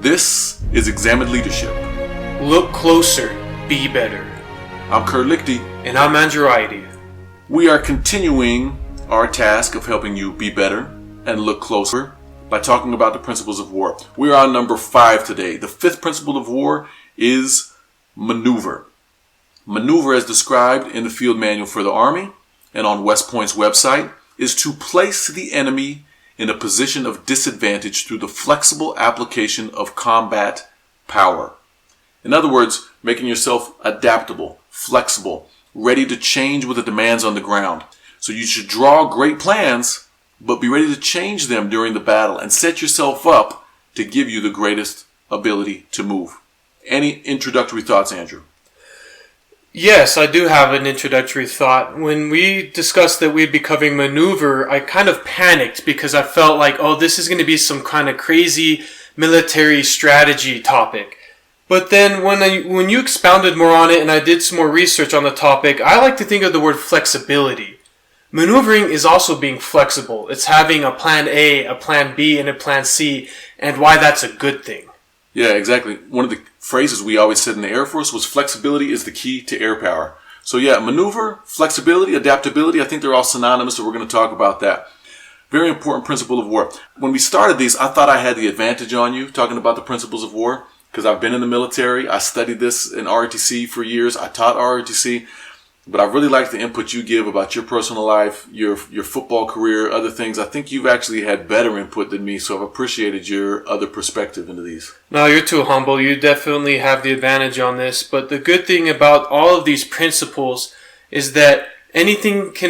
This is Examined Leadership. Look closer, be better. I'm Kurt Lichty. And I'm Andrew Idy. We are continuing our task of helping you be better and look closer by talking about the principles of war. We are on number 5 today. The 5th principle of war is maneuver. Maneuver, as described in the field manual for the Army and on West Point's website, is to place the enemy in a position of disadvantage through the flexible application of combat power. In other words, making yourself adaptable, flexible, ready to change with the demands on the ground. So you should draw great plans, but be ready to change them during the battle and set yourself up to give you the greatest ability to move. Any introductory thoughts, Andrew? Yes, I do have an introductory thought. When we discussed that we'd be covering maneuver, I kind of panicked because I felt like, this is going to be some kind of crazy military strategy topic. But then when you expounded more on it and I did some more research on the topic, I like to think of the word flexibility. Maneuvering is also being flexible. It's having a plan A, a plan B, and a plan C, and why that's a good thing. Yeah, exactly. One of the phrases we always said in the Air Force was flexibility is the key to air power. So yeah, maneuver, flexibility, adaptability, I think they're all synonymous, so we're going to talk about that. Very important principle of war. When we started these, I thought I had the advantage on you talking about the principles of war because I've been in the military. I studied this in ROTC for years. I taught ROTC. But I really like the input you give about your personal life, your football career, other things. I think you've actually had better input than me, so I've appreciated your other perspective into these. No, you're too humble. You definitely have the advantage on this. But the good thing about all of these principles is that anything that's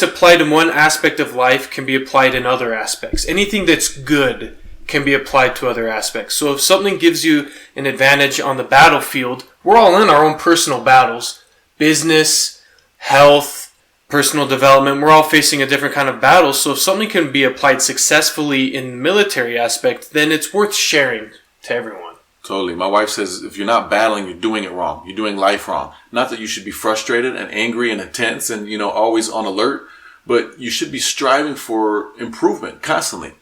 applied in one aspect of life can be applied in other aspects. Anything that's good can be applied to other aspects. So if something gives you an advantage on the battlefield, we're all in our own personal battles. Business, health, personal development, we're all facing a different kind of battle. So if something can be applied successfully in the military aspect, then it's worth sharing to everyone. Totally. My wife says if you're not battling, you're doing it wrong. You're doing life wrong. Not that you should be frustrated and angry and intense and, always on alert, but you should be striving for improvement constantly.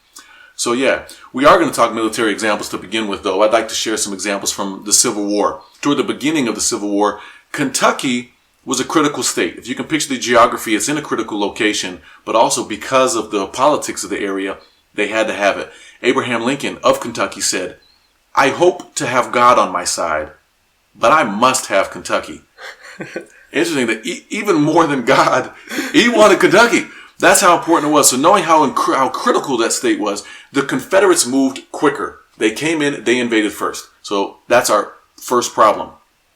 So yeah, we are going to talk military examples to begin with, though. I'd like to share some examples from the Civil War. Toward the beginning of the Civil War, Kentucky was a critical state. If you can picture the geography, it's in a critical location, but also because of the politics of the area, they had to have it. Abraham Lincoln of Kentucky said, "I hope to have God on my side, but I must have Kentucky." Interesting that even more than God, he wanted Kentucky. That's how important it was. So knowing how critical that state was, the Confederates moved quicker. They came in, they invaded first. So that's our first problem.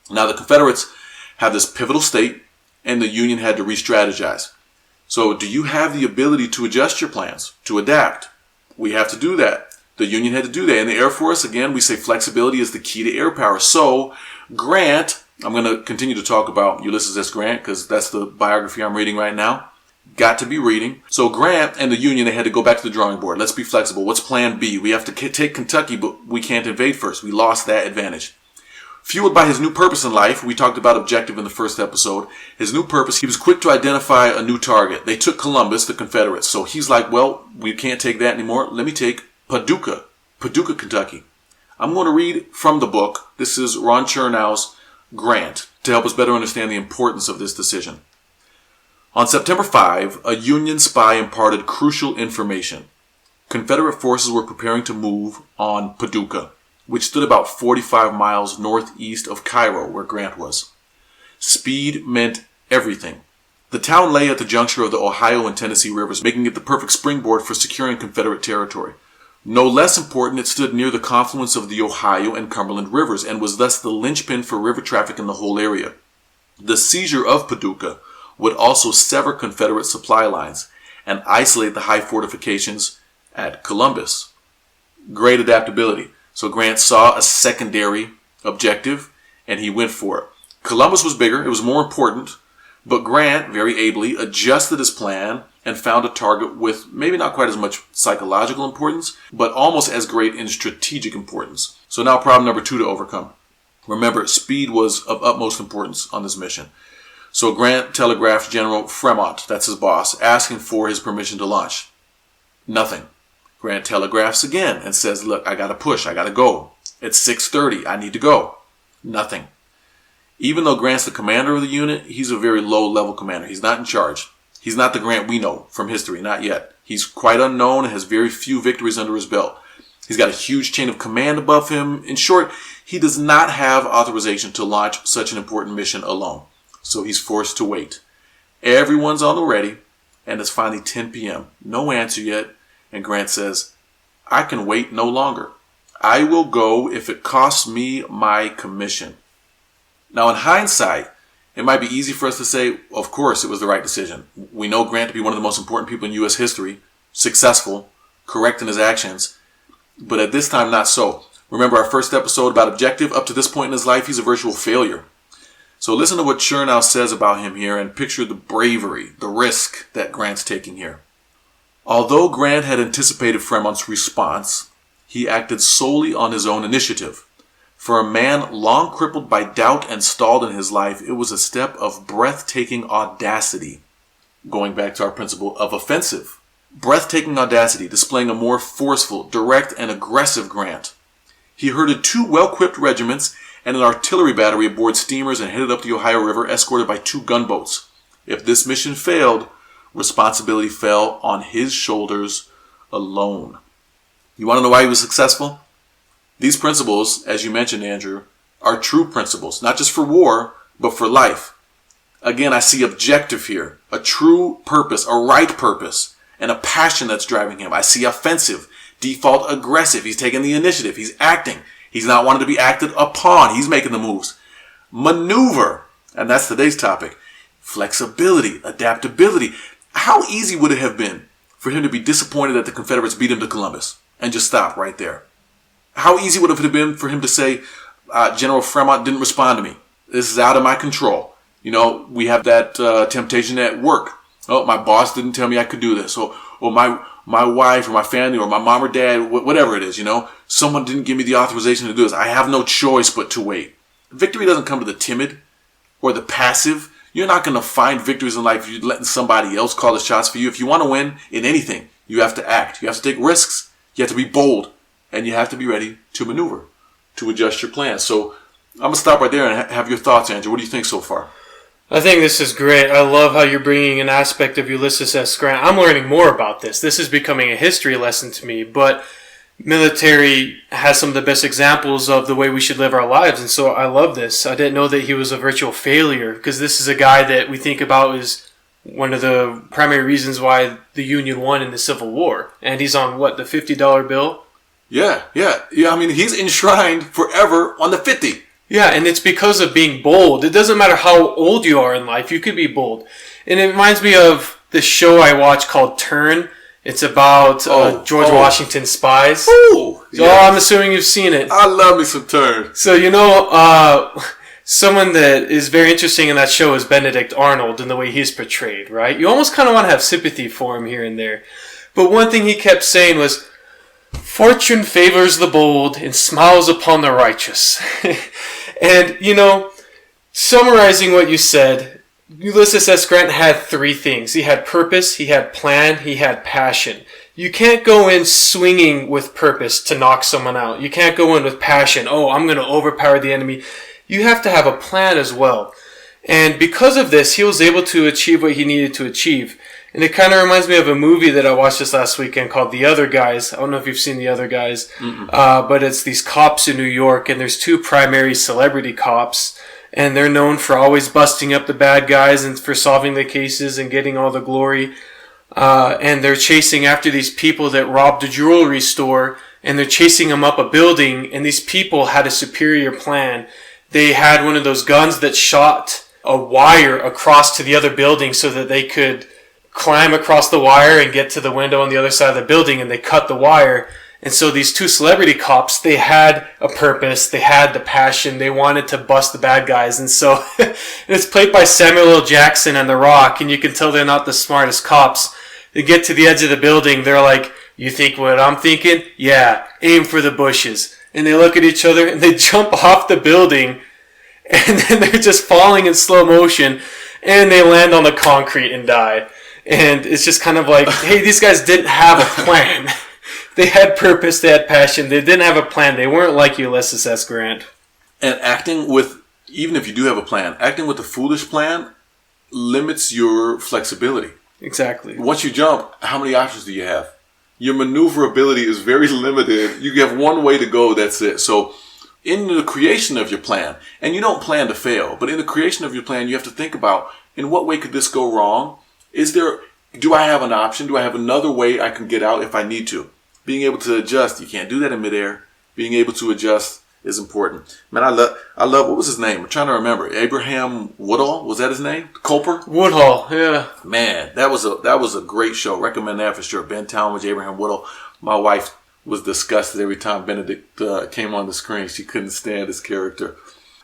Now the Confederates have this pivotal state, and the Union had to re-strategize. So do you have the ability to adjust your plans, to adapt? We have to do that. The Union had to do that. In the Air Force, again, we say flexibility is the key to air power. So Grant, I'm going to continue to talk about Ulysses S. Grant because that's the biography I'm reading right now. Got to be reading. So Grant and the Union, they had to go back to the drawing board. Let's be flexible. What's plan B? We have to take Kentucky, but we can't invade first. We lost that advantage. Fueled by his new purpose in life, we talked about objective in the first episode. His new purpose, he was quick to identify a new target. They took Columbus, the Confederates. So he's like, we can't take that anymore. Let me take Paducah, Kentucky. I'm going to read from the book. This is Ron Chernow's Grant to help us better understand the importance of this decision. On September 5, a Union spy imparted crucial information. Confederate forces were preparing to move on Paducah, which stood about 45 miles northeast of Cairo, where Grant was. Speed meant everything. The town lay at the juncture of the Ohio and Tennessee rivers, making it the perfect springboard for securing Confederate territory. No less important, it stood near the confluence of the Ohio and Cumberland rivers and was thus the linchpin for river traffic in the whole area. The seizure of Paducah would also sever Confederate supply lines and isolate the high fortifications at Columbus. Great adaptability. So Grant saw a secondary objective and he went for it. Columbus was bigger, it was more important, but Grant very ably adjusted his plan and found a target with maybe not quite as much psychological importance, but almost as great in strategic importance. So now problem number 2 to overcome. Remember, speed was of utmost importance on this mission. So Grant telegraphed General Fremont, that's his boss, asking for his permission to launch. Nothing. Grant telegraphs again and says, look, I got to push. I got to go. It's 6:30. I need to go. Nothing. Even though Grant's the commander of the unit, he's a very low-level commander. He's not in charge. He's not the Grant we know from history, not yet. He's quite unknown and has very few victories under his belt. He's got a huge chain of command above him. In short, he does not have authorization to launch such an important mission alone. So he's forced to wait. Everyone's on the ready, and it's finally 10 p.m. No answer yet, and Grant says, I can wait no longer. I will go if it costs me my commission. Now, in hindsight, it might be easy for us to say, of course, it was the right decision. We know Grant to be one of the most important people in U.S. history, successful, correct in his actions, but at this time, not so. Remember our first episode about objective? Up to this point in his life, he's a virtual failure. So listen to what Chernow says about him here and picture the bravery, the risk that Grant's taking here. Although Grant had anticipated Fremont's response, he acted solely on his own initiative. For a man long crippled by doubt and stalled in his life, it was a step of breathtaking audacity. Going back to our principle of offensive. Breathtaking audacity, displaying a more forceful, direct, and aggressive Grant. He herded 2 well-equipped regiments and an artillery battery aboard steamers and headed up the Ohio River, escorted by 2 gunboats. If this mission failed, responsibility fell on his shoulders alone. You want to know why he was successful? These principles, as you mentioned, Andrew, are true principles, not just for war, but for life. Again, I see objective here, a true purpose, a right purpose, and a passion that's driving him. I see offensive, default aggressive. He's taking the initiative. He's acting. He's not wanting to be acted upon. He's making the moves. Maneuver, and that's today's topic. Flexibility, adaptability. How easy would it have been for him to be disappointed that the Confederates beat him to Columbus and just stop right there? How easy would it have been for him to say, General Fremont didn't respond to me. This is out of my control. You know, we have that temptation at work. Oh, my boss didn't tell me I could do this. Or my wife or my family or my mom or dad, whatever it is, you know. Someone didn't give me the authorization to do this. I have no choice but to wait. Victory doesn't come to the timid or the passive. You're not going to find victories in life if you're letting somebody else call the shots for you. If you want to win in anything, you have to act. You have to take risks. You have to be bold. And you have to be ready to maneuver, to adjust your plans. So I'm going to stop right there and have your thoughts, Andrew. What do you think so far? I think this is great. I love how you're bringing an aspect of Ulysses S. Grant. I'm learning more about this. This is becoming a history lesson to me, but military has some of the best examples of the way we should live our lives, and so I love this. I didn't know that he was a virtual failure, because this is a guy that we think about as one of the primary reasons why the Union won in the Civil War. And he's on, what, the $50 bill? Yeah. I mean, he's enshrined forever on the 50. Yeah, and it's because of being bold. It doesn't matter how old you are in life, you could be bold. And it reminds me of this show I watched called Turn. It's about George Washington's spies. Oh, I'm assuming you've seen it. I love me some Turn. So, you know, someone that is very interesting in that show is Benedict Arnold and the way he's portrayed, right? You almost kind of want to have sympathy for him here and there. But one thing he kept saying was, fortune favors the bold and smiles upon the righteous. And, you know, summarizing what you said, Ulysses S. Grant had 3 things. He had purpose, he had plan, he had passion. You can't go in swinging with purpose to knock someone out. You can't go in with passion. Oh, I'm going to overpower the enemy. You have to have a plan as well. And because of this, he was able to achieve what he needed to achieve. And it kind of reminds me of a movie that I watched this last weekend called The Other Guys. I don't know if you've seen The Other Guys, but it's these cops in New York, and there's 2 primary celebrity cops, and they're known for always busting up the bad guys and for solving the cases and getting all the glory. And they're chasing after these people that robbed a jewelry store, and they're chasing them up a building, and these people had a superior plan. They had one of those guns that shot a wire across to the other building so that they could climb across the wire and get to the window on the other side of the building, and they cut the wire. And so these 2 celebrity cops, they had a purpose, they had the passion, they wanted to bust the bad guys. And so it's played by Samuel L. Jackson and The Rock, and you can tell they're not the smartest cops. They get to the edge of the building, they're like, you think what I'm thinking? Yeah, aim for the bushes. And they look at each other and they jump off the building, and then they're just falling in slow motion, and they land on the concrete and die. And it's just kind of like, hey, these guys didn't have a plan. They had purpose, they had passion, they didn't have a plan. They weren't like Ulysses S. Grant. And acting with, even if you do have a plan, acting with a foolish plan limits your flexibility. Exactly. Once you jump, how many options do you have? Your maneuverability is very limited. You have one way to go, that's it. So in the creation of your plan, and you don't plan to fail, but in the creation of your plan, you have to think about, in what way could this go wrong? Do I have an option? Do I have another way I can get out if I need to? Being able to adjust, you can't do that in midair. Being able to adjust is important. Man, I love, what was his name? I'm trying to remember. Abraham Woodall, was that his name? Culper? Woodhull, yeah. Man, that was a great show. Recommend that for sure. Ben Talmadge, Abraham Woodall. My wife was disgusted every time Benedict came on the screen. She couldn't stand his character.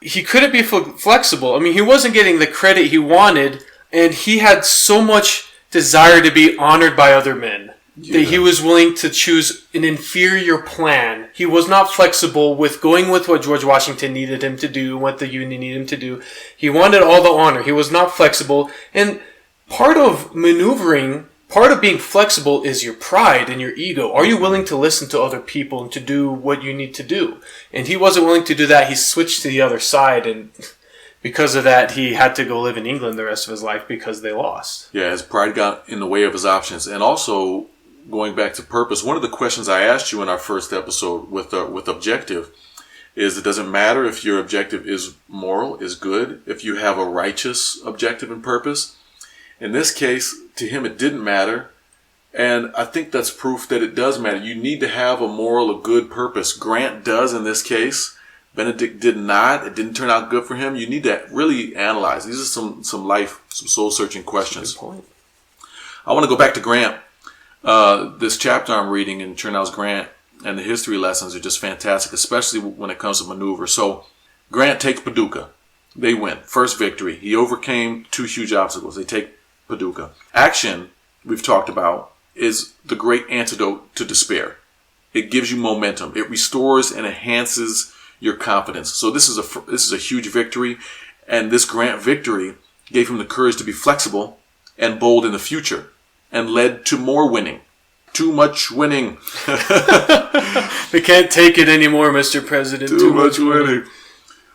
He couldn't be flexible. I mean, he wasn't getting the credit he wanted, and he had so much desire to be honored by other men that he was willing to choose an inferior plan. He was not flexible with going with what George Washington needed him to do, what the Union needed him to do. He wanted all the honor. He was not flexible. And part of maneuvering, part of being flexible is your pride and your ego. Are you willing to listen to other people and to do what you need to do? And he wasn't willing to do that. He switched to the other side, and because of that, he had to go live in England the rest of his life because they lost. Yeah, his pride got in the way of his options. And also, going back to purpose, one of the questions I asked you in our first episode with objective is, it doesn't matter if your objective is moral, is good, if you have a righteous objective and purpose. In this case, to him, it didn't matter. And I think that's proof that it does matter. You need to have a moral, a good purpose. Grant does in this case. Benedict did not. It didn't turn out good for him. You need to really analyze. These are some soul-searching questions. Good point. I want to go back to Grant. This chapter I'm reading in Chernow's Grant and the history lessons are just fantastic, especially when it comes to maneuver. So Grant takes Paducah. They win. First victory. He overcame 2 huge obstacles. They take Paducah. Action, we've talked about, is the great antidote to despair. It gives you momentum. It restores and enhances your confidence. So this is a huge victory, and this Grant victory gave him the courage to be flexible and bold in the future, and led to more winning. Too much winning. We can't take it anymore, Mr. President. Too much winning.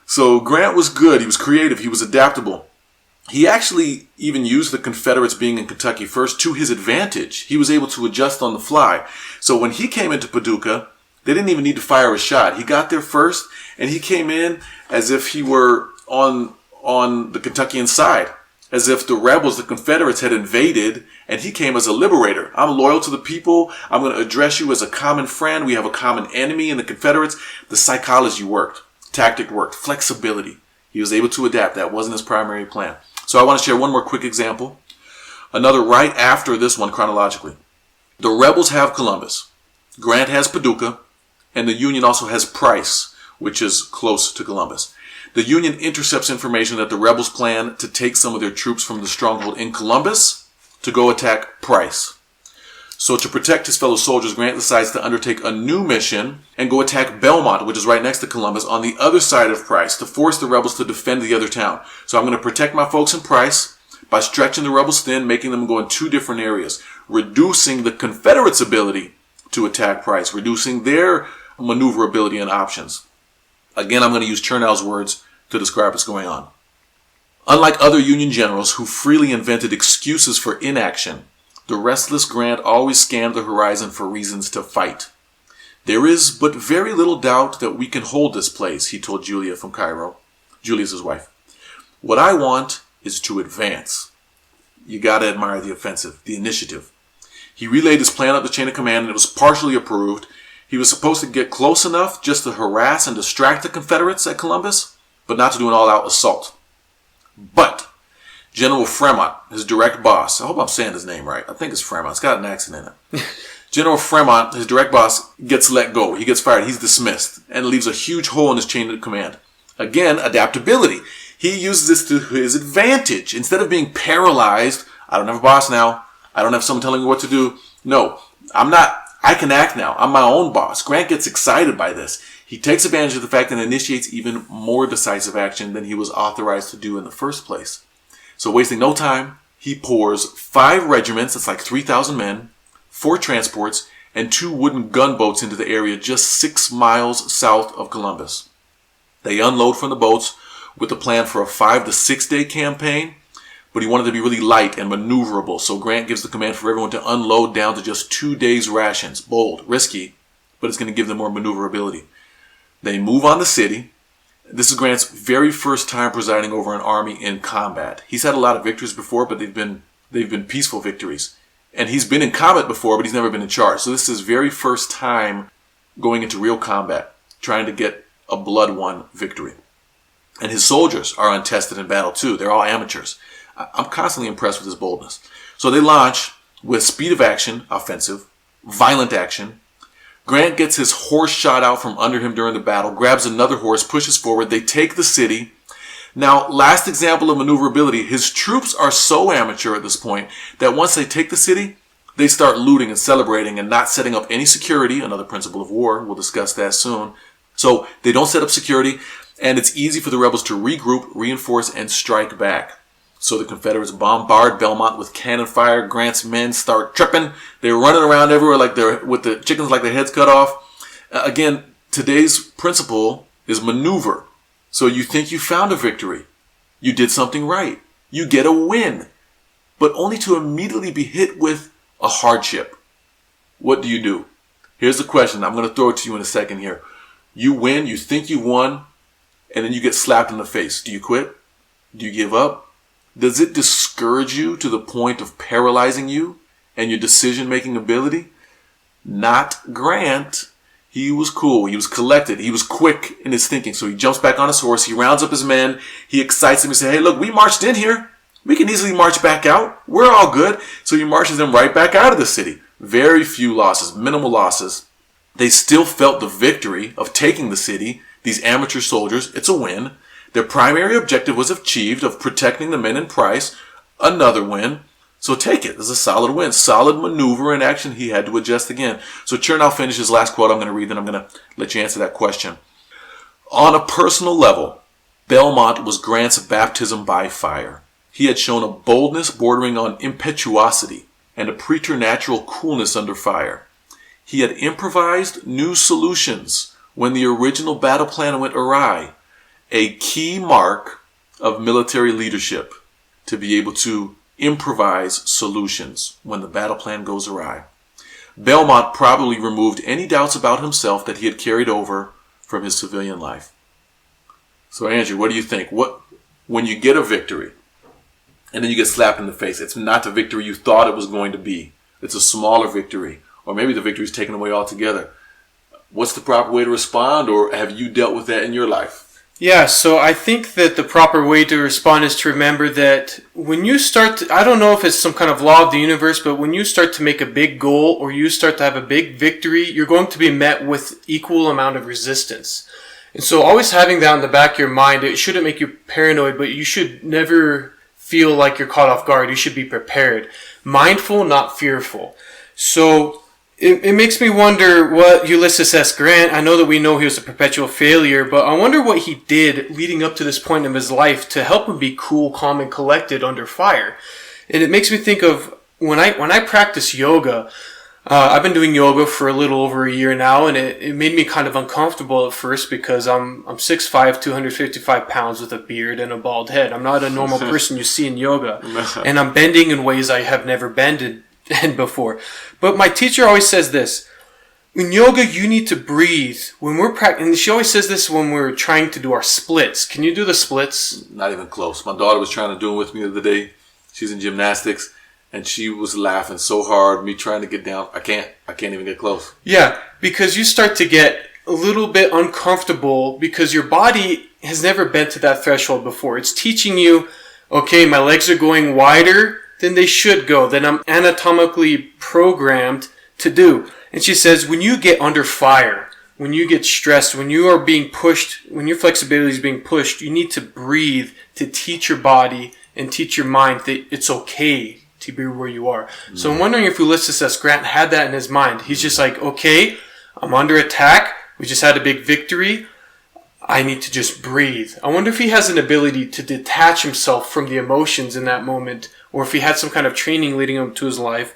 So Grant was good. He was creative. He was adaptable. He actually even used the Confederates being in Kentucky first to his advantage. He was able to adjust on the fly. So when he came into Paducah, they didn't even need to fire a shot. He got there first, and he came in as if he were on the Kentuckian side, as if the rebels, the Confederates, had invaded, and he came as a liberator. I'm loyal to the people. I'm going to address you as a common friend. We have a common enemy in the Confederates. The psychology worked. Tactic worked. Flexibility. He was able to adapt. That wasn't his primary plan. So I want to share one more quick example. Another right after this one chronologically. The rebels have Columbus. Grant has Paducah. And the Union also has Price, which is close to Columbus. The Union intercepts information that the rebels plan to take some of their troops from the stronghold in Columbus to go attack Price. So to protect his fellow soldiers, Grant decides to undertake a new mission and go attack Belmont, which is right next to Columbus, on the other side of Price, to force the rebels to defend the other town. So I'm going to protect my folks in Price by stretching the rebels thin, making them go in 2 different areas, reducing the Confederates' ability to attack Price, reducing their maneuverability and options. Again, I'm going to use Chernow's words to describe what's going on. Unlike other Union generals who freely invented excuses for inaction, the restless Grant always scanned the horizon for reasons to fight. There is but very little doubt that we can hold this place, he told Julia from Cairo, Julius's wife. What I want is to advance. You got to admire the offensive, the initiative. He relayed his plan up the chain of command, and it was partially approved. He was supposed to get close enough just to harass and distract the Confederates at Columbus, but not to do an all-out assault. But General Fremont, his direct boss, I hope I'm saying his name right. I think it's Fremont. It's got an accent in it. General Fremont, his direct boss, gets let go. He gets fired. He's dismissed and leaves a huge hole in his chain of command. Again, adaptability. He uses this to his advantage. Instead of being paralyzed, I don't have a boss now. I don't have someone telling me what to do. No, I can act now. I'm my own boss. Grant gets excited by this. He takes advantage of the fact and initiates even more decisive action than he was authorized to do in the first place. So wasting no time, he pours 5 regiments, that's like 3,000 men, 4 transports, and 2 wooden gunboats into the area just 6 miles south of Columbus. They unload from the boats with a plan for a 5 to 6 day campaign, but he wanted to be really light and maneuverable, so Grant gives the command for everyone to unload down to just 2 days' rations. Bold, risky, but it's going to give them more maneuverability. They move on the city. This is Grant's very first time presiding over an army in combat. He's had a lot of victories before, but they've been peaceful victories. And he's been in combat before, but he's never been in charge. So this is his very first time going into real combat, trying to get a blood-won victory. And his soldiers are untested in battle too. They're all amateurs. I'm constantly impressed with his boldness. So they launch with speed of action, offensive, violent action. Grant gets his horse shot out from under him during the battle, grabs another horse, pushes forward. They take the city. Now, last example of maneuverability, his troops are so amateur at this point that once they take the city, they start looting and celebrating and not setting up any security, another principle of war. We'll discuss that soon. So they don't set up security, and it's easy for the rebels to regroup, reinforce, and strike back. So the Confederates bombard Belmont with cannon fire. Grant's men start tripping. They're running around everywhere like they're with the chickens like their heads cut off. Again, today's principle is maneuver. So you think you found a victory. You did something right. You get a win. But only to immediately be hit with a hardship. What do? Here's the question. I'm going to throw it to you in a second here. You win. You think you won. And then you get slapped in the face. Do you quit? Do you give up? Does it discourage you to the point of paralyzing you and your decision-making ability? Not Grant. He was cool. He was collected. He was quick in his thinking. So he jumps back on his horse. He rounds up his men. He excites them and says, hey, look, we marched in here. We can easily march back out. We're all good. So he marches them right back out of the city. Very few losses, minimal losses. They still felt the victory of taking the city. These amateur soldiers, it's a win. Their primary objective was achieved of protecting the men in Price. Another win. So take it. This is a solid win. Solid maneuver in action. He had to adjust again. So Chernow finishes last quote I'm going to read, then I'm going to let you answer that question. On a personal level, Belmont was Grant's baptism by fire. He had shown a boldness bordering on impetuosity and a preternatural coolness under fire. He had improvised new solutions when the original battle plan went awry. A key mark of military leadership to be able to improvise solutions when the battle plan goes awry. Belmont probably removed any doubts about himself that he had carried over from his civilian life. So Andrew, what do you think? When you get a victory and then you get slapped in the face, it's not the victory you thought it was going to be. It's a smaller victory, or maybe the victory is taken away altogether. What's the proper way to respond, or have you dealt with that in your life? Yeah, so I think that the proper way to respond is to remember that when you start I don't know if it's some kind of law of the universe, but when you start to make a big goal or you start to have a big victory, you're going to be met with equal amount of resistance. And so always having that in the back of your mind, it shouldn't make you paranoid, but you should never feel like you're caught off guard. You should be prepared. Mindful, not fearful. So it makes me wonder what Ulysses S. Grant, I know that we know he was a perpetual failure, but I wonder what he did leading up to this point in his life to help him be cool, calm, and collected under fire. And it makes me think of when I practice yoga. I've been doing yoga for a little over a year now, and it made me kind of uncomfortable at first because I'm 6'5", 255 pounds with a beard and a bald head. I'm not a normal person you see in yoga. And I'm bending in ways I have never bended before. But my teacher always says this. In yoga, you need to breathe. When we're practicing, and she always says this when we're trying to do our splits. Can you do the splits? Not even close. My daughter was trying to do them with me the other day. She's in gymnastics. And she was laughing so hard, me trying to get down. I can't even get close. Yeah, because you start to get a little bit uncomfortable because your body has never been to that threshold before. It's teaching you, okay, my legs are going wider than they should go, than I'm anatomically programmed to do. And she says, when you get under fire, when you get stressed, when you are being pushed, when your flexibility is being pushed, you need to breathe to teach your body and teach your mind that it's okay to be where you are. So I'm wondering if Ulysses S. Grant had that in his mind. He's just like, okay, I'm under attack. We just had a big victory. I need to just breathe. I wonder if he has an ability to detach himself from the emotions in that moment, or if he had some kind of training leading up to his life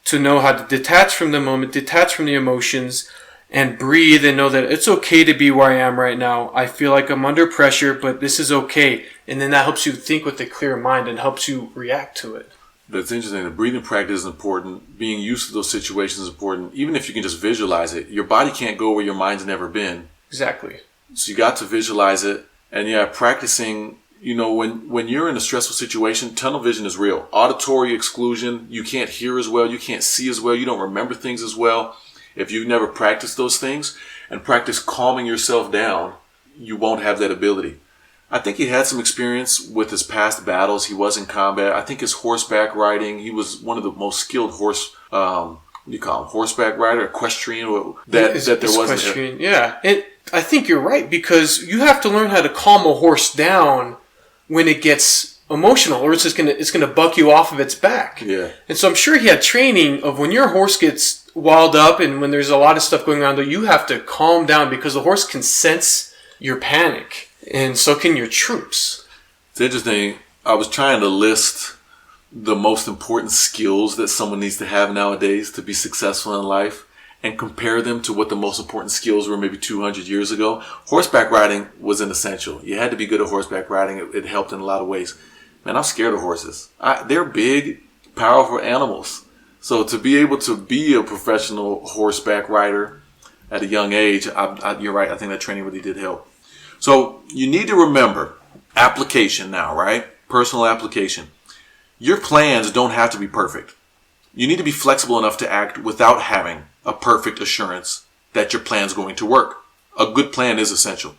to know how to detach from the moment, detach from the emotions, and breathe and know that it's okay to be where I am right now. I feel like I'm under pressure, but this is okay. And then that helps you think with a clear mind and helps you react to it. That's interesting. The breathing practice is important. Being used to those situations is important. Even if you can just visualize it, your body can't go where your mind's never been. Exactly. So you got to visualize it. And yeah, practicing, when you're in a stressful situation, tunnel vision is real. Auditory exclusion, you can't hear as well, you can't see as well, you don't remember things as well. If you've never practiced those things and practice calming yourself down, you won't have that ability. I think he had some experience with his past battles. He was in combat. I think his horseback riding, he was one of the most skilled horseback rider, equestrian, that there was. Equestrian, yeah. And I think you're right, because you have to learn how to calm a horse down when it gets emotional, or it's gonna buck you off of its back. Yeah. And so I'm sure he had training of when your horse gets wild up and when there's a lot of stuff going on, though, you have to calm down because the horse can sense your panic. And so can your troops. It's interesting. I was trying to list the most important skills that someone needs to have nowadays to be successful in life and compare them to what the most important skills were maybe 200 years ago. Horseback riding was an essential. You had to be good at horseback riding. It helped in a lot of ways. Man, I'm scared of horses. They're big, powerful animals. So to be able to be a professional horseback rider at a young age, you're right. I think that training really did help. So you need to remember application now, right? Personal application. Your plans don't have to be perfect. You need to be flexible enough to act without having a perfect assurance that your plan's going to work. A good plan is essential,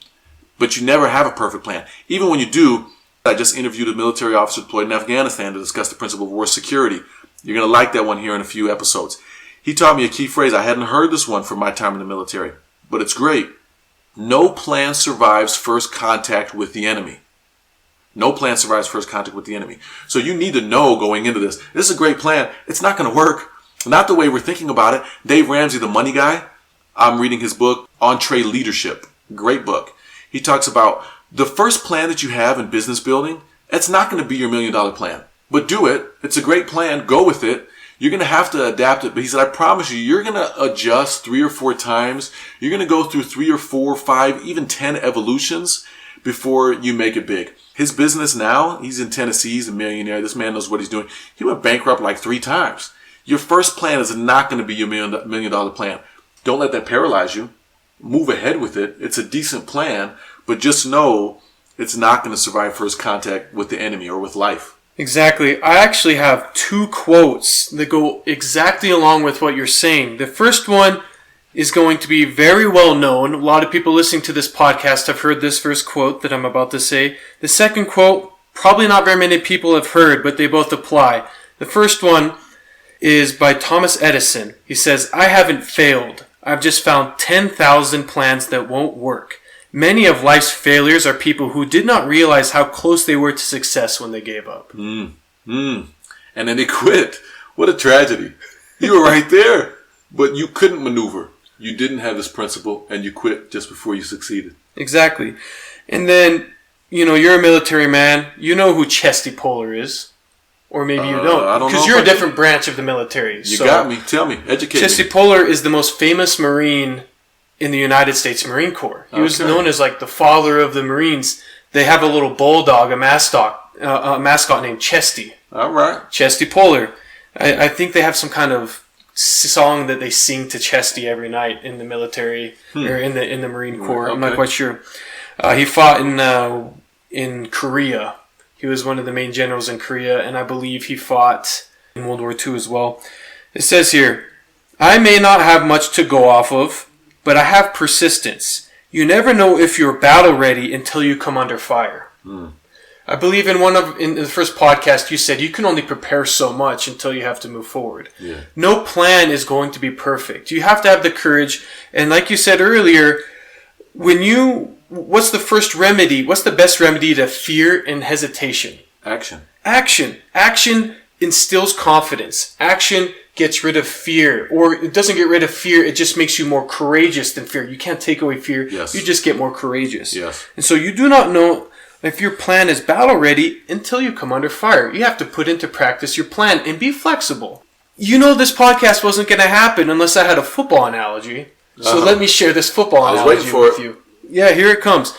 but you never have a perfect plan. Even when you do, I just interviewed a military officer deployed in Afghanistan to discuss the principle of war security. You're going to like that one here in a few episodes. He taught me a key phrase. I hadn't heard this one from my time in the military, but it's great. No plan survives first contact with the enemy. No plan survives first contact with the enemy. So you need to know going into this. This is a great plan. It's not going to work. Not the way we're thinking about it. Dave Ramsey, the money guy, I'm reading his book, Entree Leadership. Great book. He talks about the first plan that you have in business building, it's not going to be your $1 million plan. But do it. It's a great plan. Go with it. You're going to have to adapt it. But he said, I promise you, you're going to adjust 3 or 4 times. You're going to go through 3 or 4, 5, even 10 evolutions before you make it big. His business now, he's in Tennessee. He's a millionaire. This man knows what he's doing. He went bankrupt like 3 times. Your first plan is not going to be your $1 million plan. Don't let that paralyze you. Move ahead with it. It's a decent plan, but just know it's not going to survive first contact with the enemy or with life. Exactly. I actually have 2 quotes that go exactly along with what you're saying. The first one is going to be very well known. A lot of people listening to this podcast have heard this first quote that I'm about to say. The second quote, probably not very many people have heard, but they both apply. The first one is by Thomas Edison. He says, I haven't failed. I've just found 10,000 plans that won't work. Many of life's failures are people who did not realize how close they were to success when they gave up. And then they quit. What a tragedy. You were right there, but you couldn't maneuver. You didn't have this principle, and you quit just before you succeeded. Exactly. And then, you're a military man. You know who Chesty Puller is. Or maybe you don't. I don't know. Because you're a different branch of the military. You got me. Tell me. Educate me. Chesty Puller is the most famous Marine in the United States Marine Corps. He was known as like the father of the Marines. They have a little bulldog, a mascot named Chesty. All right. Chesty Puller. I think they have some kind of song that they sing to Chesty every night in the military or in the Marine Corps. I'm not quite sure. He fought in Korea. He was one of the main generals in Korea, and I believe he fought in World War II as well. It says here, I may not have much to go off of, but I have persistence. You never know if you're battle ready until you come under fire. I believe in the first podcast you said you can only prepare so much until you have to move forward. Yeah. No plan is going to be perfect. You have to have the courage, and like you said earlier, what's the first remedy? What's the best remedy to fear and hesitation? Action. Action instills confidence. Action gets rid of fear. Or it doesn't get rid of fear, it just makes you more courageous than fear. You can't take away fear. Yes. You just get more courageous. Yes. And so you do not know if your plan is battle ready until you come under fire. You have to put into practice your plan and be flexible. you know this podcast wasn't going to happen unless I had a football analogy. So let me share this football analogy with you. Yeah, here it comes.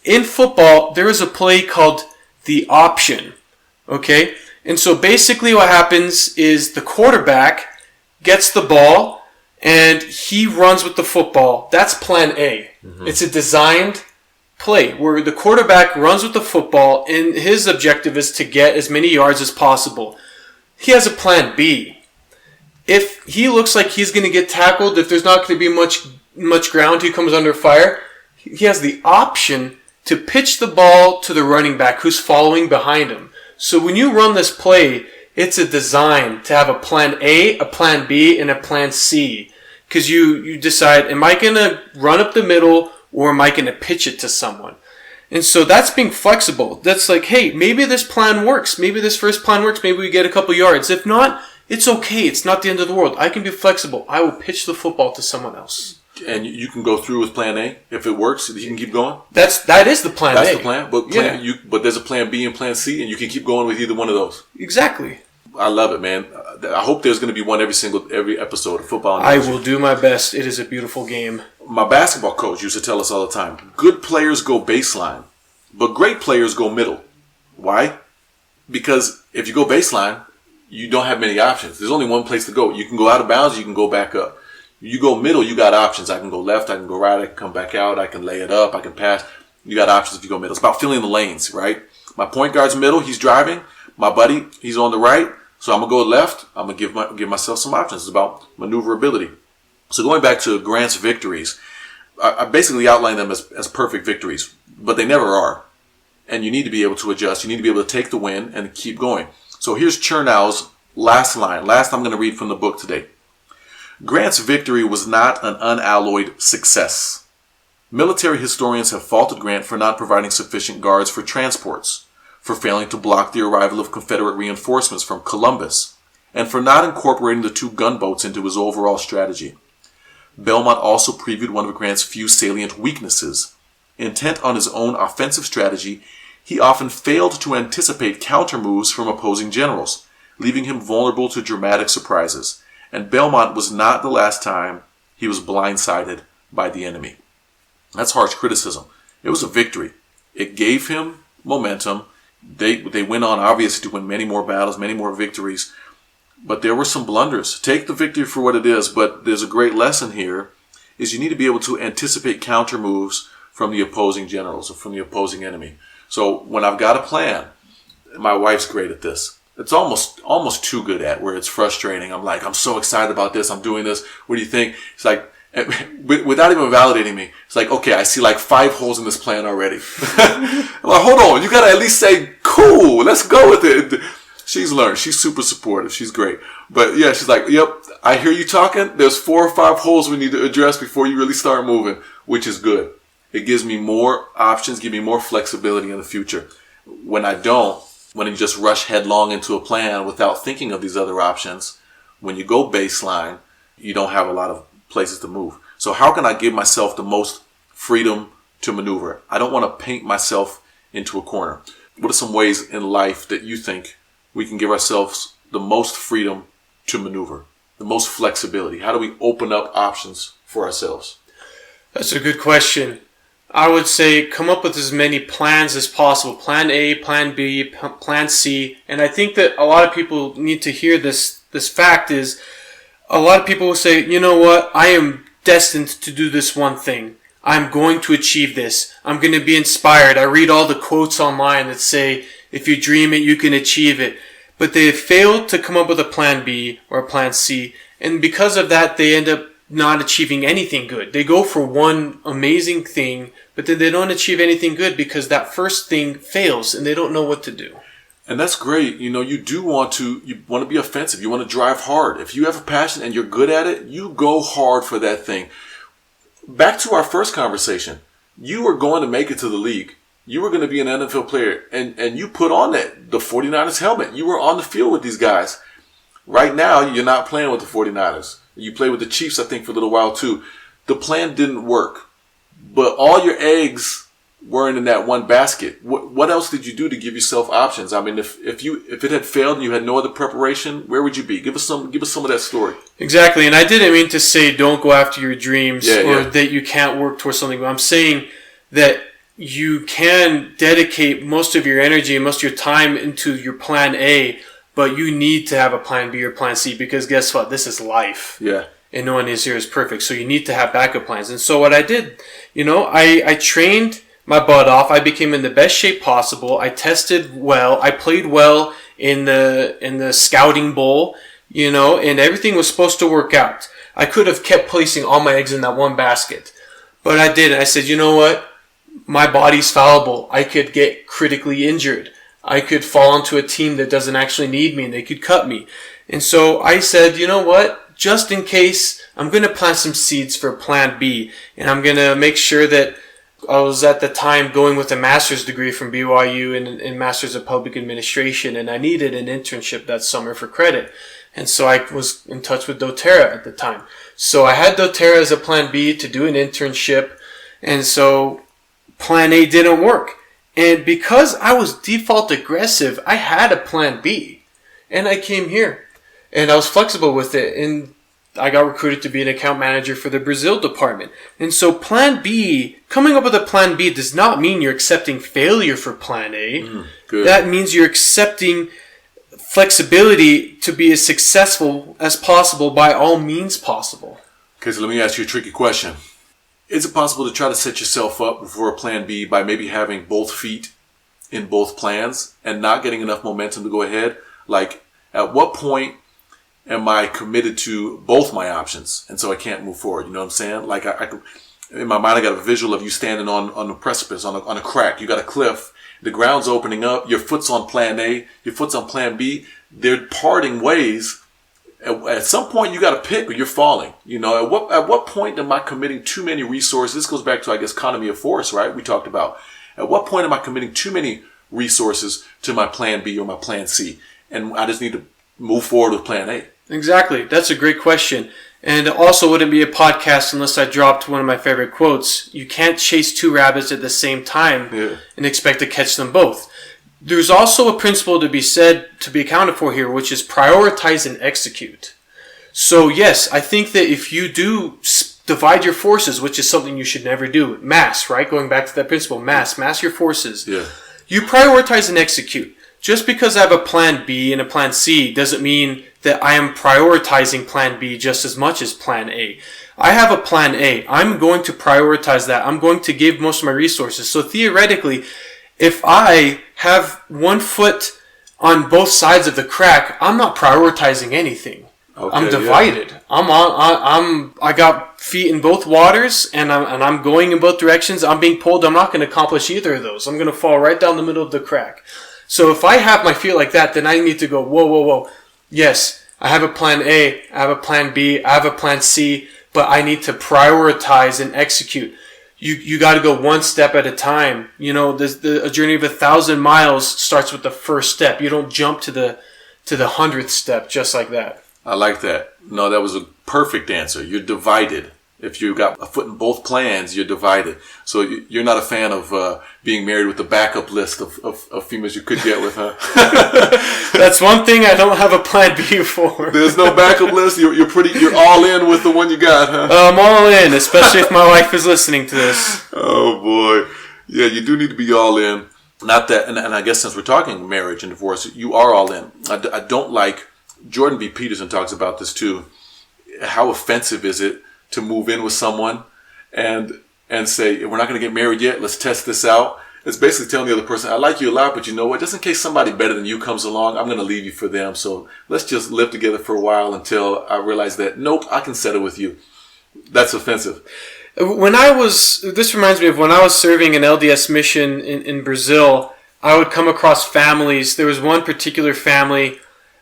In football, there is a play called the option. Okay? And so basically what happens is the quarterback gets the ball and he runs with the football. That's plan A. It's a designed play where the quarterback runs with the football and his objective is to get as many yards as possible. He has a plan B. If he looks like he's going to get tackled, if there's not going to be much ground, he comes under fire, he has the option to pitch the ball to the running back who's following behind him. So when you run this play, it's a design to have a plan A, a plan B, and a plan C. Because you decide, am I going to run up the middle or am I going to pitch it to someone? And so that's being flexible. That's like, hey, maybe this plan works. Maybe this first plan works. Maybe we get a couple yards. If not, it's okay. It's not the end of the world. I can be flexible. I will pitch the football to someone else. And you can go through with plan A. If it works, you can keep going? That is the plan A. That's the plan. But there's a plan B and plan C, and you can keep going with either one of those. Exactly. I love it, man. I hope there's going to be one every episode of football. I will do my best. It is a beautiful game. My basketball coach used to tell us all the time, good players go baseline, but great players go middle. Why? Because if you go baseline, you don't have many options. There's only one place to go. You can go out of bounds, you can go back up. You go middle, you got options. I can go left, I can go right, I can come back out, I can lay it up, I can pass. You got options if you go middle. It's about filling the lanes, right? My point guard's middle, he's driving. My buddy, he's on the right. So I'm going to go left. I'm going to give myself some options. It's about maneuverability. So going back to Grant's victories, I basically outlined them as perfect victories, but they never are. And you need to be able to adjust. You need to be able to take the win and keep going. So here's Chernow's last line. Last I'm going to read from the book today. Grant's victory was not an unalloyed success. Military historians have faulted Grant for not providing sufficient guards for transports, for failing to block the arrival of Confederate reinforcements from Columbus, and for not incorporating the 2 gunboats into his overall strategy. Belmont also previewed one of Grant's few salient weaknesses. Intent on his own offensive strategy, he often failed to anticipate counter-moves from opposing generals, leaving him vulnerable to dramatic surprises. And Belmont was not the last time he was blindsided by the enemy. That's harsh criticism. It was a victory. It gave him momentum. They went on, obviously, to win many more battles, many more victories. But there were some blunders. Take the victory for what it is, but there's a great lesson here, is you need to be able to anticipate counter moves from the opposing generals or from the opposing enemy. So when I've got a plan, my wife's great at this. It's almost too good at where it's frustrating. I'm so excited about this. I'm doing this. What do you think? It's like, without even validating me, it's like, okay, I see like 5 holes in this plan already. I'm like, hold on. You got to at least say, cool, let's go with it. She's learned. She's super supportive. She's great. But yeah, she's like, yep, I hear you talking. There's 4 or 5 holes we need to address before you really start moving, which is good. It gives me more options, give me more flexibility in the future. When you just rush headlong into a plan without thinking of these other options, when you go baseline, you don't have a lot of places to move. So how can I give myself the most freedom to maneuver? I don't want to paint myself into a corner. What are some ways in life that you think we can give ourselves the most freedom to maneuver, the most flexibility? How do we open up options for ourselves? That's a good question. I would say come up with as many plans as possible. Plan A, Plan B, Plan C. And I think that a lot of people need to hear this fact is a lot of people will say, you know what, I am destined to do this one thing. I'm going to achieve this. I'm going to be inspired. I read all the quotes online that say, if you dream it, you can achieve it. But they have failed to come up with a Plan B or a Plan C. And because of that, they end up not achieving anything good. They go for one amazing thing, but then they don't achieve anything good because that first thing fails and they don't know what to do. And that's great. You want to be offensive. You want to drive hard. If you have a passion and you're good at it, you go hard for that thing. Back to our first conversation. You were going to make it to the league. You were going to be an NFL player and you put on the 49ers helmet. You were on the field with these guys. Right now, you're not playing with the 49ers. You played with the Chiefs, I think, for a little while too. The plan didn't work. But all your eggs weren't in that one basket. What else did you do to give yourself options? I mean, if it had failed and you had no other preparation, where would you be? Give us some of that story. Exactly. And I didn't mean to say don't go after your dreams that you can't work towards something. But I'm saying that you can dedicate most of your energy and most of your time into your plan A, but you need to have a plan B or plan C, because guess what? This is life. Yeah. And no one is here is perfect. So you need to have backup plans. And so what I did, I trained my butt off. I became in the best shape possible. I tested well. I played well in the scouting bowl, and everything was supposed to work out. I could have kept placing all my eggs in that one basket, but I didn't. I said, you know what? My body's fallible. I could get critically injured. I could fall onto a team that doesn't actually need me and they could cut me. And so I said, you know what? Just in case, I'm going to plant some seeds for plan B, and I'm going to make sure that I was at the time going with a master's degree from BYU in Master's of Public Administration, and I needed an internship that summer for credit. And so I was in touch with doTERRA at the time. So I had doTERRA as a plan B to do an internship, and so plan A didn't work. And because I was default aggressive, I had a plan B. And I came here, and I was flexible with it, and I got recruited to be an account manager for the Brazil department. And so plan B, coming up with a plan B does not mean you're accepting failure for plan A. That means you're accepting flexibility to be as successful as possible by all means possible. Okay, so let me ask you a tricky question. Is it possible to try to set yourself up for a plan B by maybe having both feet in both plans and not getting enough momentum to go ahead? Like, at what point am I committed to both my options, and so I can't move forward? You know what I'm saying? Like, I in my mind, I got a visual of you standing on a precipice, on a crack. You got a cliff. The ground's opening up. Your foot's on plan A. Your foot's on plan B. They're parting ways. At some point, you got to pick, or you're falling. At what point am I committing too many resources? This goes back to, I guess, economy of force, right? We talked about. At what point am I committing too many resources to my plan B or my plan C? And I just need to move forward with plan A. Exactly. That's a great question. And it also wouldn't be a podcast unless I dropped one of my favorite quotes. You can't chase two rabbits at the same time and expect to catch them both. There's also a principle to be said, to be accounted for here, which is prioritize and execute. So yes, I think that if you do divide your forces, which is something you should never do, mass, right? Going back to that principle, mass your forces. Yeah. You prioritize and execute. Just because I have a plan B and a plan C doesn't mean that I am prioritizing plan B just as much as plan A. I have a plan A. I'm going to prioritize that. I'm going to give most of my resources. So theoretically, if I have one foot on both sides of the crack, I'm not prioritizing anything. Okay, I'm divided. Yeah. I got feet in both waters, and I'm going in both directions. I'm being pulled. I'm not going to accomplish either of those. I'm going to fall right down the middle of the crack. So if I have my feet like that, then I need to go, whoa. Yes, I have a plan A, I have a plan B, I have a plan C, but I need to prioritize and execute. You got to go one step at a time. A journey of 1,000 miles starts with the first step. You don't jump to the 100th step just like that. I like that. No, that was a perfect answer. You're divided. If you've got a foot in both plans, you're divided. So you're not a fan of being married with the backup list of females you could get with, huh? That's one thing I don't have a plan B for. There's no backup list? You're all in with the one you got, huh? I'm all in, especially if my wife is listening to this. Oh, boy. Yeah, you do need to be all in. Not that, and I guess since we're talking marriage and divorce, you are all in. I don't like, Jordan B. Peterson talks about this too. How offensive is it to move in with someone and say, we're not going to get married yet, let's test this out? It's basically telling the other person, I like you a lot, but you know what, just in case somebody better than you comes along, I'm going to leave you for them. So let's just live together for a while until I realize that, nope, I can settle with you. That's offensive. This reminds me of when I was serving an LDS mission in Brazil, I would come across families. There was one particular family,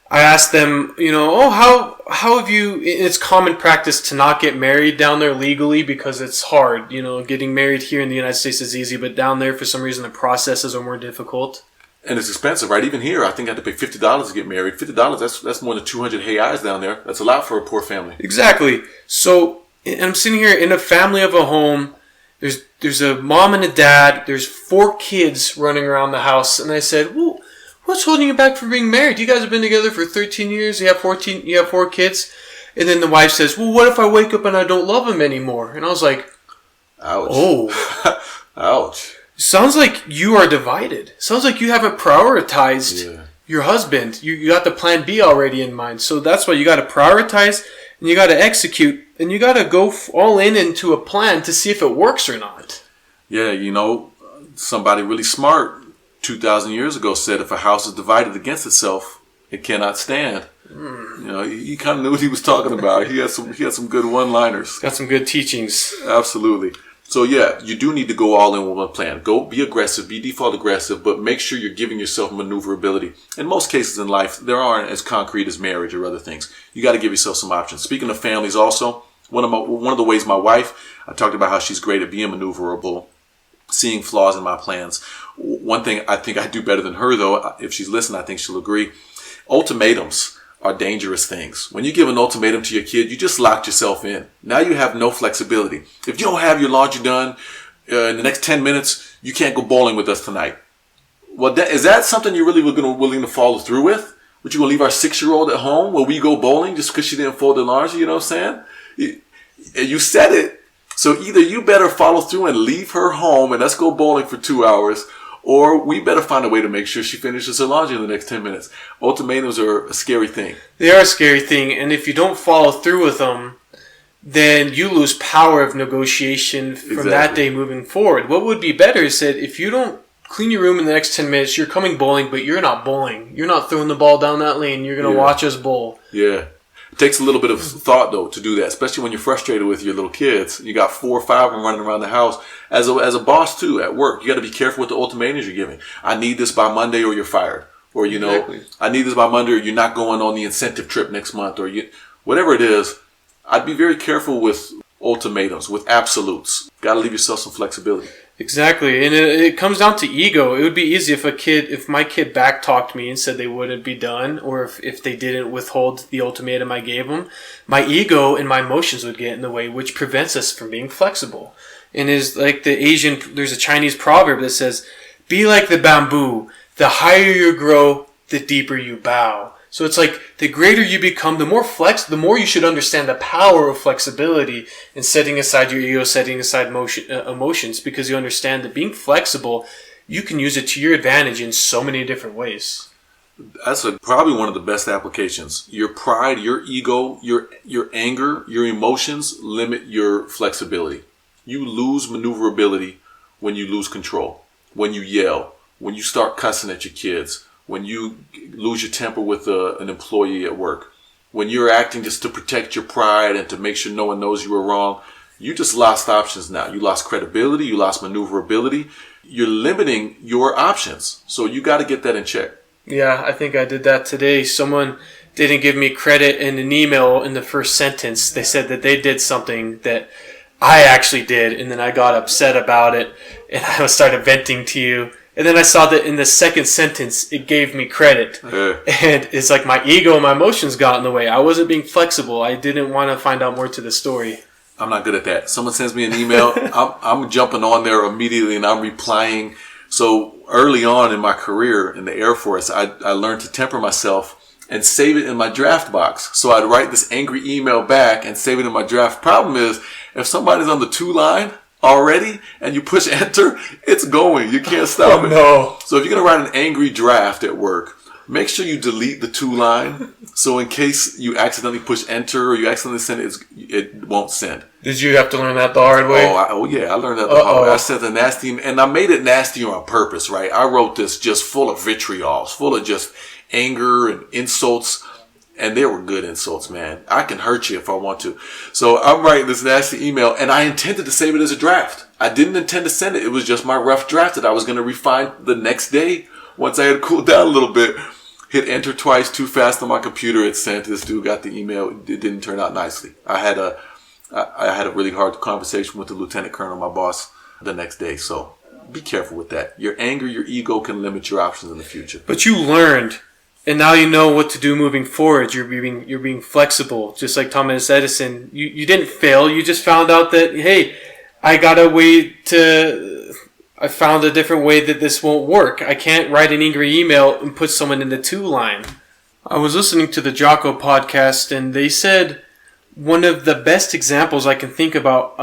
I asked them, how have you, it's common practice to not get married down there legally because it's hard. Getting married here in the United States is easy, but down there, for some reason, the processes are more difficult. And it's expensive, right? Even here, I think I had to pay $50 to get married. $50, that's more than 200 reais down there. That's a lot for a poor family. Exactly. So I'm sitting here in a family of a home, There's a mom and a dad. There's 4 kids running around the house, and I said, "Well, what's holding you back from being married? You guys have been together for 13 years. You have 4 kids." And then the wife says, "Well, what if I wake up and I don't love him anymore?" And I was like, Ouch. "Oh, Ouch. Sounds like you are divided. Sounds like you haven't prioritized your husband. You got the plan B already in mind. So that's why you got to prioritize and you got to execute and you got to go all in into a plan to see if it works or not." Yeah, somebody really smart 2,000 years ago said if a house is divided against itself, it cannot stand. He kind of knew what he was talking about. He had some good one-liners. Got some good teachings. Absolutely. So yeah, you do need to go all in with one plan. Go be aggressive, be default aggressive, but make sure you're giving yourself maneuverability. In most cases in life, there aren't as concrete as marriage or other things. You got to give yourself some options. Speaking of families also, one of the ways my wife, I talked about how she's great at being maneuverable, seeing flaws in my plans. One thing I think I do better than her though, if she's listening, I think she'll agree. Ultimatums are dangerous things. When you give an ultimatum to your kid, you just locked yourself in. Now you have no flexibility. If you don't have your laundry done in the next 10 minutes, you can't go bowling with us tonight. Well, is that something you're really willing to follow through with? Would you going to leave our 6-year-old at home while we go bowling just because she didn't fold the laundry? You know what I'm saying? You said it. So either you better follow through and leave her home and let's go bowling for 2 hours, or we better find a way to make sure she finishes her laundry in the next 10 minutes. Ultimatums are a scary thing. They are a scary thing, and if you don't follow through with them, then you lose power of negotiation from that day moving forward. What would be better is that if you don't clean your room in the next 10 minutes, you're coming bowling, but you're not bowling. You're not throwing the ball down that lane. You're going to watch us bowl. Yeah. It takes a little bit of thought, though, to do that, especially when you're frustrated with your little kids. You got 4 or 5 of them running around the house. As a boss, too, at work, you got to be careful with the ultimatums you're giving. I need this by Monday or you're fired. Or, I need this by Monday or you're not going on the incentive trip next month. Or whatever it is, I'd be very careful with ultimatums, with absolutes. Got to leave yourself some flexibility. Exactly, and it comes down to ego. It would be easy if my kid backtalked me and said they wouldn't be done, or if they didn't withhold the ultimatum I gave them, my ego and my emotions would get in the way, which prevents us from being flexible. And is like there's a Chinese proverb that says, "Be like the bamboo. The higher you grow, the deeper you bow." So it's like the greater you become, the more you should understand the power of flexibility and setting aside your ego, setting aside emotions, because you understand that being flexible, you can use it to your advantage in so many different ways. That's probably one of the best applications. Your pride, your ego, your anger, your emotions limit your flexibility. You lose maneuverability when you lose control, when you yell, when you start cussing at your kids, when you lose your temper with an employee at work, when you're acting just to protect your pride and to make sure no one knows you were wrong, you just lost options now. You lost credibility. You lost maneuverability. You're limiting your options. So you got to get that in check. Yeah, I think I did that today. Someone didn't give me credit in an email in the first sentence. They said that they did something that I actually did, and then I got upset about it, and I started venting to you. And then I saw that in the second sentence, it gave me credit. And it's like my ego and my emotions got in the way. I wasn't being flexible. I didn't want to find out more to the story. I'm not good at that. Someone sends me an email. I'm jumping on there immediately and I'm replying. So early on in my career in the Air Force, I learned to temper myself and save it in my draft box. So I'd write this angry email back and save it in my draft. Problem is, if somebody's on the 2 line already and you push enter, it's going. You can't stop it. No. So if you're going to write an angry draft at work, make sure you delete the 2 line. So in case you accidentally push enter or you accidentally send it, it won't send. Did you have to learn that the hard way? Oh yeah, I learned that the hard way. I sent a nasty, and I made it nastier on purpose, right? I wrote this just full of vitriol, full of just anger and insults. And they were good insults, man. I can hurt you if I want to. So I'm writing this nasty email, and I intended to save it as a draft. I didn't intend to send it. It was just my rough draft that I was going to refine the next day once I had cooled down a little bit. Hit enter twice too fast on my computer. It sent. This dude got the email. It didn't turn out nicely. I had a really hard conversation with the lieutenant colonel, my boss, the next day. So be careful with that. Your anger, your ego can limit your options in the future. But you learned. And now you know what to do moving forward. You're being flexible, just like Thomas Edison. You didn't fail. You just found out that, hey, I found a different way that this won't work. I can't write an angry email and put someone in the to line. I was listening to the Jocko podcast, and they said one of the best examples I can think about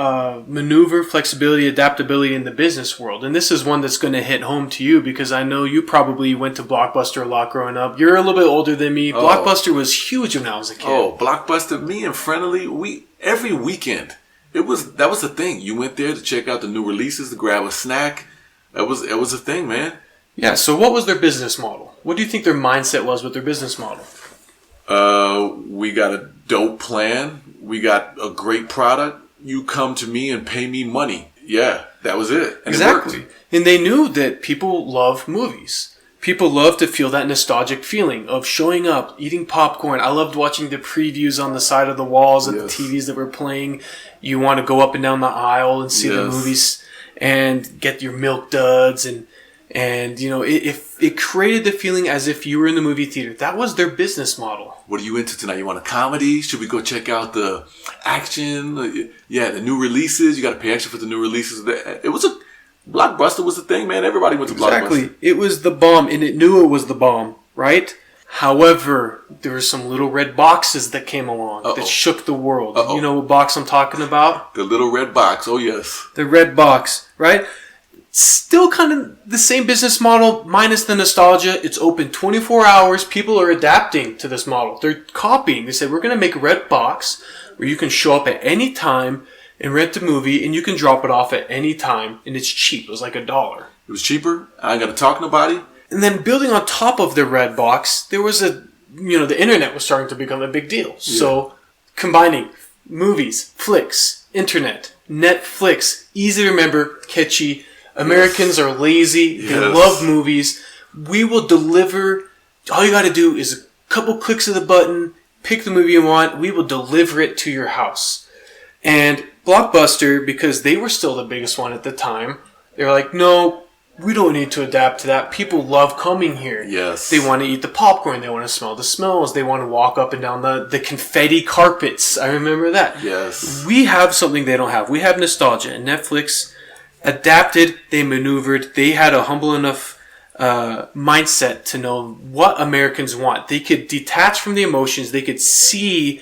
maneuver, flexibility, adaptability in the business world. And this is one that's going to hit home to you because I know you probably went to Blockbuster a lot growing up. You're a little bit older than me. Blockbuster was huge when I was a kid. Oh, Blockbuster, me and Friendly, every weekend, that was the thing. You went there to check out the new releases, to grab a snack. It was a thing, man. Yeah, so what was their business model? What do you think their mindset was with their business model? We got a dope plan. We got a great product. You come to me and pay me money. Yeah, that was it. And exactly. It worked. And they knew that people love movies. People love to feel that nostalgic feeling of showing up, eating popcorn. I loved watching the previews on the side of the walls of the TVs that were playing. You want to go up and down the aisle and see the movies and get your milk duds and you know, it created the feeling as if you were in the movie theater. That was their business model. What are you into tonight? You want a comedy? Should we go check out the action? Yeah, the new releases. You got to pay extra for the new releases. Blockbuster was the thing, man. Everybody went to Blockbuster. Exactly. It was the bomb, and it knew it was the bomb, right? However, there were some little red boxes that came along that shook the world. You know what box I'm talking about? The little red box. Oh, yes. The red box, right? Still kind of the same business model, minus the nostalgia. It's open 24 hours. People are adapting to this model. They're copying. They said, we're going to make a red box where you can show up at any time and rent a movie, and you can drop it off at any time, and it's cheap. It was like $1. It was cheaper. I ain't got to talk to nobody. And then building on top of the red box, there was the internet was starting to become a big deal. Yeah. So combining movies, flicks, internet, Netflix, easy to remember, catchy. Americans are lazy. They love movies. We will deliver. All you got to do is a couple clicks of the button, pick the movie you want. We will deliver it to your house. And Blockbuster, because they were still the biggest one at the time, they were like, no, we don't need to adapt to that. People love coming here. Yes. They want to eat the popcorn. They want to smell the smells. They want to walk up and down the confetti carpets. I remember that. Yes. We have something they don't have. We have nostalgia. And Netflix adapted, they maneuvered, they had a humble enough mindset to know what Americans want. They could detach from the emotions. They could see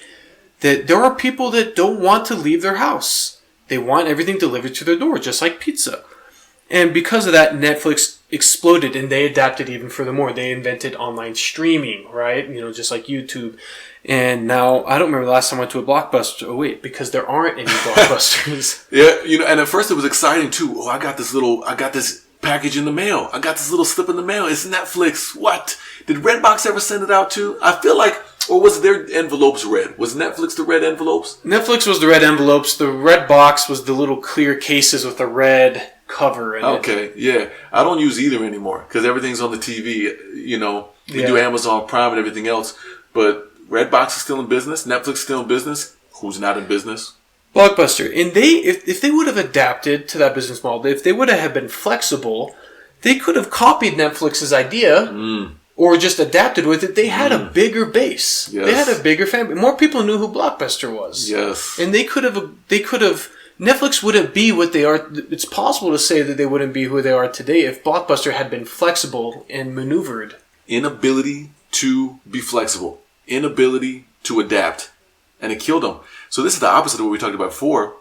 that there are people that don't want to leave their house. They want everything delivered to their door, just like pizza. And because of that, Netflix exploded, and they adapted even furthermore. They invented online streaming, right? You know, just like YouTube. And now, I don't remember the last time I went to a Blockbuster. Oh, wait, because there aren't any Blockbusters. Yeah, and at first it was exciting, too. Oh, I got this package in the mail. I got this little slip in the mail. It's Netflix. What? Did Redbox ever send it out, too? I feel like, or was their envelopes red? Was Netflix the red envelopes? Netflix was the red envelopes. The red box was the little clear cases with the red cover in it. Okay, yeah. I don't use either anymore because everything's on the TV. You know, we do Amazon Prime and everything else, but Redbox is still in business. Netflix is still in business. Who's not in business? Blockbuster. And if they would have adapted to that business model, if they would have been flexible, they could have copied Netflix's idea or just adapted with it. They had a bigger base. Yes. They had a bigger family. More people knew who Blockbuster was. Yes. And they could have Netflix wouldn't be what they are. It's possible to say that they wouldn't be who they are today if Blockbuster had been flexible and maneuvered. Inability to be flexible. Inability to adapt. And it killed them. So this is the opposite of what we talked about before.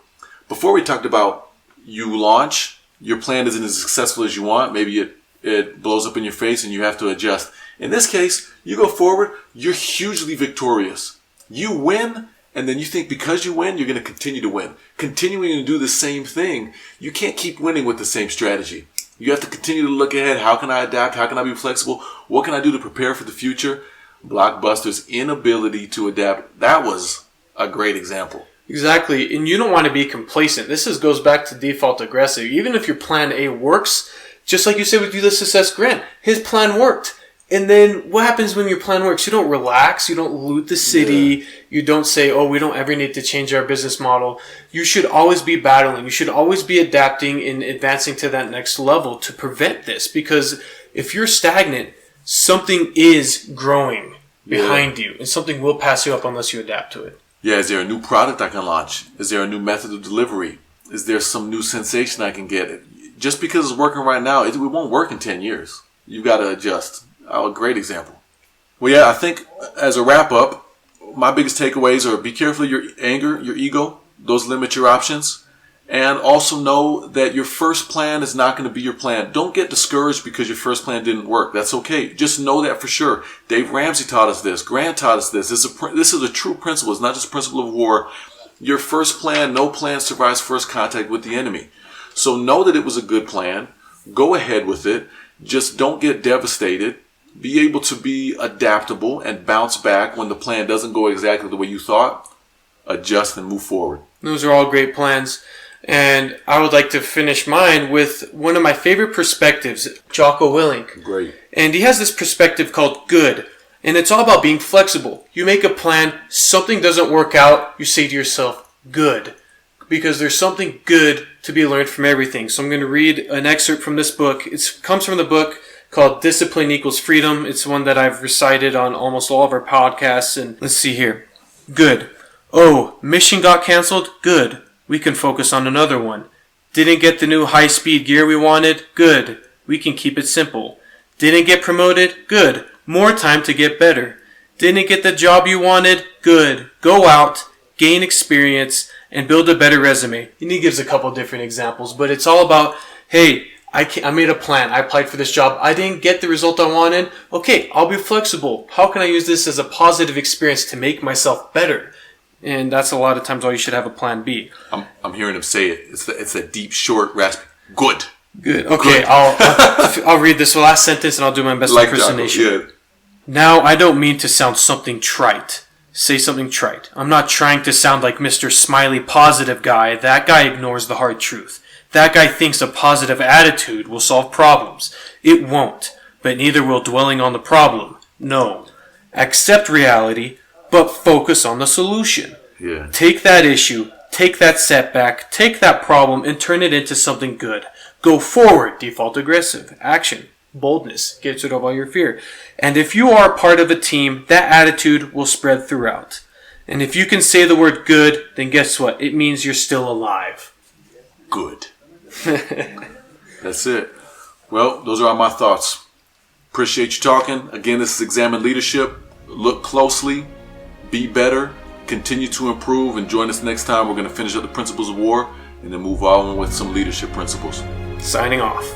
Before we talked about you launch, your plan isn't as successful as you want. Maybe it blows up in your face and you have to adjust. In this case, you go forward, you're hugely victorious. You win, and then you think because you win, you're going to continue to win. Continuing to do the same thing, you can't keep winning with the same strategy. You have to continue to look ahead. How can I adapt? How can I be flexible? What can I do to prepare for the future? Blockbuster's inability to adapt, that was a great example. Exactly, and you don't want to be complacent. This goes back to default aggressive. Even if your plan A works, just like you said with Ulysses S. Grant, his plan worked. And then what happens when your plan works? You don't relax. You don't loot the city. Yeah. You don't say, oh, we don't ever need to change our business model. You should always be battling. You should always be adapting and advancing to that next level to prevent this. Because if you're stagnant, something is growing behind you. And something will pass you up unless you adapt to it. Yeah, is there a new product I can launch? Is there a new method of delivery? Is there some new sensation I can get? Just because it's working right now, it won't work in 10 years. You've got to adjust. A great example. Well, yeah, I think as a wrap up, my biggest takeaways are be careful of your anger, your ego. Those limit your options. And also know that your first plan is not going to be your plan. Don't get discouraged because your first plan didn't work. That's okay. Just know that for sure. Dave Ramsey taught us this. Grant taught us this. This is a true principle. It's not just a principle of war. Your first plan, no plan survives first contact with the enemy. So know that it was a good plan. Go ahead with it. Just don't get devastated. Be able to be adaptable and bounce back when the plan doesn't go exactly the way you thought. Adjust and move forward. Those are all great plans. And I would like to finish mine with one of my favorite perspectives, Jocko Willink. Great. And he has this perspective called good. And it's all about being flexible. You make a plan, something doesn't work out, you say to yourself, good. Because there's something good to be learned from everything. So I'm going to read an excerpt from this book. It comes from the book called Discipline Equals Freedom. It's one that I've recited on almost all of our podcasts. And let's see here. Good. Oh, mission got canceled? Good. We can focus on another one. Didn't get the new high-speed gear we wanted? Good. We can keep it simple. Didn't get promoted? Good. More time to get better. Didn't get the job you wanted? Good. Go out, gain experience, and build a better resume. And he gives a couple different examples, but it's all about, hey, I made a plan. I applied for this job. I didn't get the result I wanted. Okay, I'll be flexible. How can I use this as a positive experience to make myself better? And that's a lot of times why you should have a plan B. I'm hearing him say it. It's a deep, short, raspy. Good. Good. Okay, good. I'll read this last sentence and I'll do my best impersonation. Jocko, yeah. Now, I don't mean to sound something trite. Say something trite. I'm not trying to sound like Mr. Smiley Positive Guy. That guy ignores the hard truth. That guy thinks a positive attitude will solve problems. It won't, but neither will dwelling on the problem. No. Accept reality, but focus on the solution. Yeah. Take that issue, take that setback, take that problem, and turn it into something good. Go forward, default aggressive, action, boldness, gets rid of all your fear. And if you are part of a team, that attitude will spread throughout. And if you can say the word good, then guess what? It means you're still alive. Good. That's it. Well, those are all my thoughts. Appreciate you talking. Again, this is Examine Leadership. Look closely. Be better, continue to improve, and join us next time. We're going to finish up the principles of war and then move on with some leadership principles. Signing off.